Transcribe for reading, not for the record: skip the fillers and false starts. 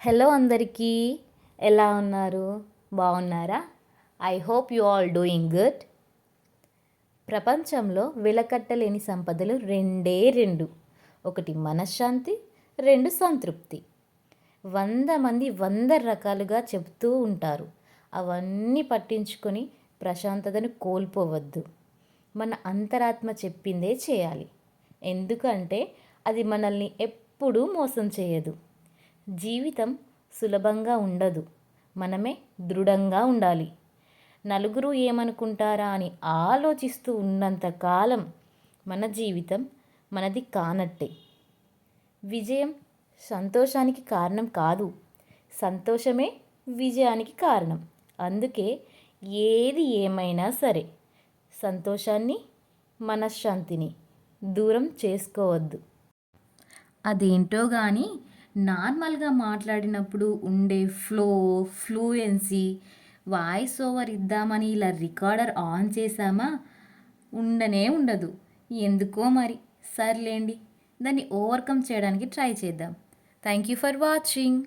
Hello అందరికీ, ఎలా ఉన్నారు? బాగున్నారా? I hope you all doing good. ప్రపంచంలో వెలకట్టలేని సంపదలు రెండే రెండు. ఒకటి మనశ్శాంతి, రెండు సంతృప్తి. 100 మంది 100 రకాలుగా చెబుతూ ఉంటారు. అవన్నీ పట్టించుకొని ప్రశాంతతను కోల్పోవద్దు. మన అంతరాత్మ చెప్పిందే చేయాలి. ఎందుకంటే అది మనల్ని ఎప్పుడూ మోసం చేయదు. జీవితం సులభంగా ఉండదు. మనమే దృఢంగా ఉండాలి. నలుగురు ఏమనుకుంటారా అని ఆలోచిస్తూ ఉన్నంత కాలం మన జీవితం మనది కానట్టే. విజయం సంతోషానికి కారణం కాదు, సంతోషమే విజయానికి కారణం. అందుకే ఏది ఏమైనా సరే సంతోషాన్ని, మనశ్శాంతిని దూరం చేసుకోవద్దు. అదేంటో కానీ నార్మల్గా మాట్లాడినప్పుడు ఉండే ఫ్లూయెన్సీ, వాయిస్ ఓవర్ ఇద్దామని ఇలా రికార్డర్ ఆన్ చేశామా ఉండనే ఉండదు. ఎందుకో మరి. సర్లేండి, దాన్ని ఓవర్కమ్ చేయడానికి ట్రై చేద్దాం. Thank you for watching.